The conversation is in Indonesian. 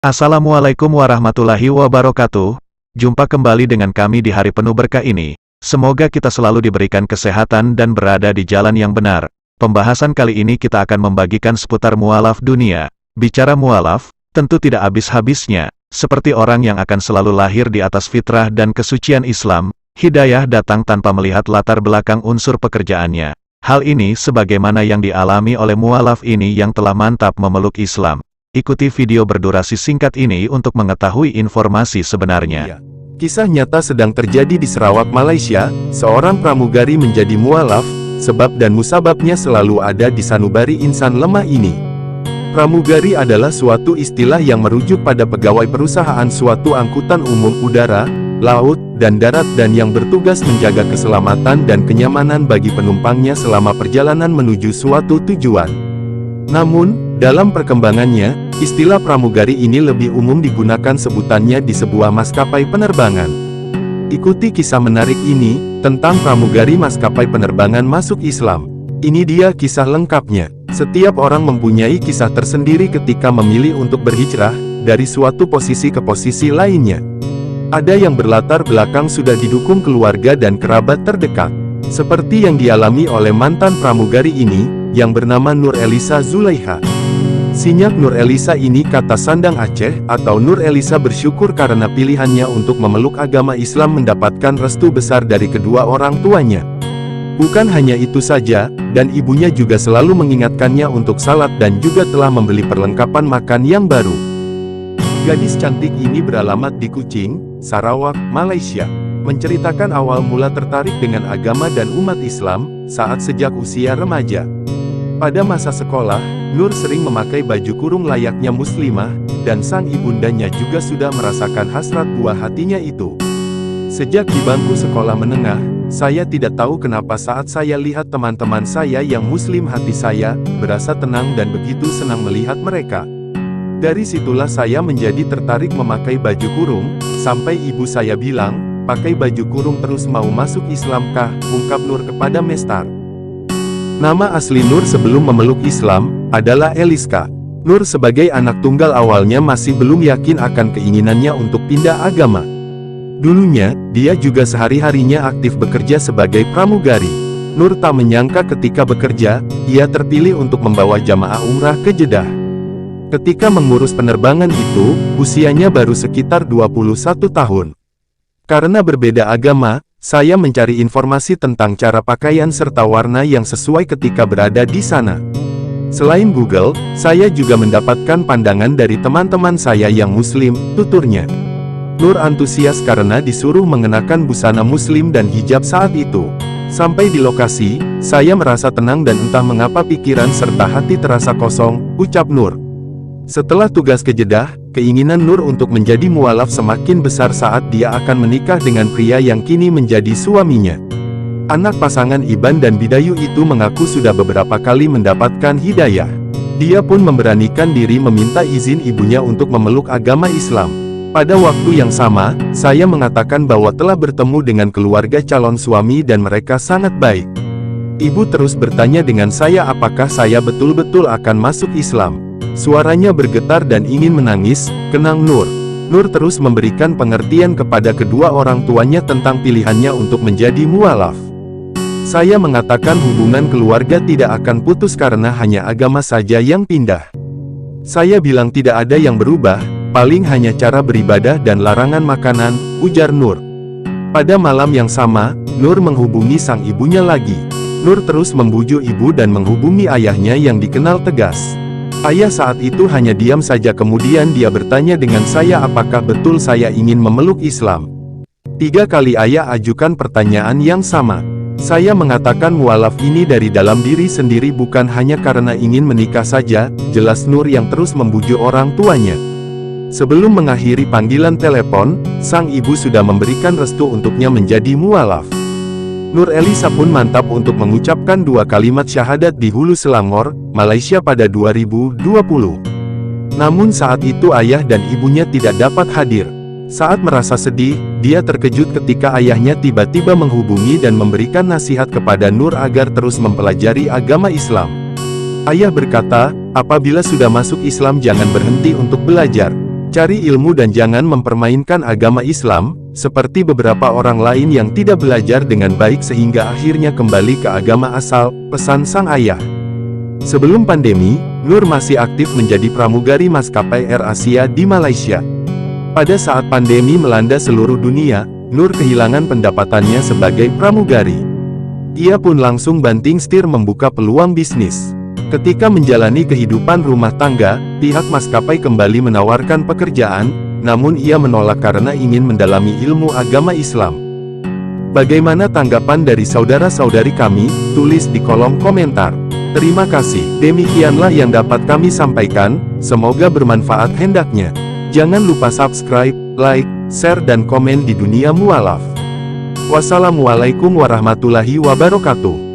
Assalamualaikum warahmatullahi wabarakatuh. Jumpa kembali dengan kami di hari penuh berkah ini. Semoga kita selalu diberikan kesehatan dan berada di jalan yang benar. Pembahasan kali ini kita akan membagikan seputar mualaf dunia. Bicara mualaf, tentu tidak habis-habisnya. Seperti orang yang akan selalu lahir di atas fitrah dan kesucian Islam, hidayah datang tanpa melihat latar belakang unsur pekerjaannya. Hal ini sebagaimana yang dialami oleh mualaf ini yang telah mantap memeluk Islam. Ikuti video berdurasi singkat ini untuk mengetahui informasi sebenarnya. Kisah nyata sedang terjadi di Sarawak, Malaysia. Seorang pramugari menjadi mualaf, sebab dan musababnya selalu ada di sanubari insan lemah ini. Pramugari adalah suatu istilah yang merujuk pada pegawai perusahaan suatu angkutan umum udara, laut, dan darat dan yang bertugas menjaga keselamatan dan kenyamanan bagi penumpangnya selama perjalanan menuju suatu tujuan. Namun, dalam perkembangannya, istilah pramugari ini lebih umum digunakan sebutannya di sebuah maskapai penerbangan. Ikuti kisah menarik ini, tentang pramugari maskapai penerbangan masuk Islam. Ini dia kisah lengkapnya. Setiap orang mempunyai kisah tersendiri ketika memilih untuk berhijrah, dari suatu posisi ke posisi lainnya. Ada yang berlatar belakang sudah didukung keluarga dan kerabat terdekat. Seperti yang dialami oleh mantan pramugari ini, yang bernama Nur Elisa Zulaiha. Sinyak Nur Elisa ini kata sandang Aceh, atau Nur Elisa bersyukur karena pilihannya untuk memeluk agama Islam mendapatkan restu besar dari kedua orang tuanya. Bukan hanya itu saja, dan ibunya juga selalu mengingatkannya untuk salat dan juga telah membeli perlengkapan makan yang baru. Gadis cantik ini beralamat di Kuching, Sarawak, Malaysia. Menceritakan awal mula tertarik dengan agama dan umat Islam, saat sejak usia remaja. Pada masa sekolah, Nur sering memakai baju kurung layaknya muslimah, dan sang ibundanya juga sudah merasakan hasrat buah hatinya itu. Sejak di bangku sekolah menengah, saya tidak tahu kenapa saat saya lihat teman-teman saya yang muslim hati saya berasa tenang dan begitu senang melihat mereka. Dari situlah saya menjadi tertarik memakai baju kurung, sampai ibu saya bilang, "Pakai baju kurung terus mau masuk Islam kah?" ungkap Nur kepada Mestar. Nama asli Nur sebelum memeluk Islam, adalah Eliska. Nur sebagai anak tunggal awalnya masih belum yakin akan keinginannya untuk pindah agama. Dulunya, dia juga sehari-harinya aktif bekerja sebagai pramugari. Nur tak menyangka ketika bekerja, ia terpilih untuk membawa jamaah umrah ke Jeddah. Ketika mengurus penerbangan itu, usianya baru sekitar 21 tahun. Karena berbeda agama, saya mencari informasi tentang cara pakaian serta warna yang sesuai ketika berada di sana. Selain Google, saya juga mendapatkan pandangan dari teman-teman saya yang muslim, tuturnya. Nur antusias karena disuruh mengenakan busana muslim dan hijab saat itu. Sampai di lokasi, saya merasa tenang dan entah mengapa pikiran serta hati terasa kosong, ucap Nur. Setelah tugas ke Jeddah, keinginan Nur untuk menjadi mualaf semakin besar saat dia akan menikah dengan pria yang kini menjadi suaminya. Anak pasangan Iban dan Bidayu itu mengaku sudah beberapa kali mendapatkan hidayah. Dia pun memberanikan diri meminta izin ibunya untuk memeluk agama Islam. Pada waktu yang sama, saya mengatakan bahwa telah bertemu dengan keluarga calon suami dan mereka sangat baik. Ibu terus bertanya dengan saya apakah saya betul-betul akan masuk Islam. Suaranya bergetar dan ingin menangis, kenang Nur. Nur terus memberikan pengertian kepada kedua orang tuanya tentang pilihannya untuk menjadi mualaf. Saya mengatakan hubungan keluarga tidak akan putus karena hanya agama saja yang pindah. Saya bilang tidak ada yang berubah, paling hanya cara beribadah dan larangan makanan, ujar Nur. Pada malam yang sama, Nur menghubungi sang ibunya lagi. Nur terus membujuk ibu dan menghubungi ayahnya yang dikenal tegas. Ayah saat itu hanya diam saja, kemudian dia bertanya dengan saya apakah betul saya ingin memeluk Islam. 3 kali ayah ajukan pertanyaan yang sama. Saya mengatakan mualaf ini dari dalam diri sendiri bukan hanya karena ingin menikah saja, jelas Nur yang terus membujuk orang tuanya. Sebelum mengakhiri panggilan telepon, sang ibu sudah memberikan restu untuknya menjadi mualaf. Nur Elisa pun mantap untuk mengucapkan 2 kalimat syahadat di Hulu Selangor, Malaysia pada 2020. Namun saat itu ayah dan ibunya tidak dapat hadir. Saat merasa sedih, dia terkejut ketika ayahnya tiba-tiba menghubungi dan memberikan nasihat kepada Nur agar terus mempelajari agama Islam. Ayah berkata, apabila sudah masuk Islam jangan berhenti untuk belajar. Cari ilmu dan jangan mempermainkan agama Islam, seperti beberapa orang lain yang tidak belajar dengan baik sehingga akhirnya kembali ke agama asal, pesan sang ayah. Sebelum pandemi, Nur masih aktif menjadi pramugari maskapai Air Asia di Malaysia. Pada saat pandemi melanda seluruh dunia, Nur kehilangan pendapatannya sebagai pramugari. Ia pun langsung banting setir membuka peluang bisnis. Ketika menjalani kehidupan rumah tangga, pihak maskapai kembali menawarkan pekerjaan, namun ia menolak karena ingin mendalami ilmu agama Islam. Bagaimana tanggapan dari saudara-saudari kami? Tulis di kolom komentar. Terima kasih. Demikianlah yang dapat kami sampaikan, semoga bermanfaat hendaknya. Jangan lupa subscribe, like, share dan komen di Dunia Mualaf. Wassalamualaikum warahmatullahi wabarakatuh.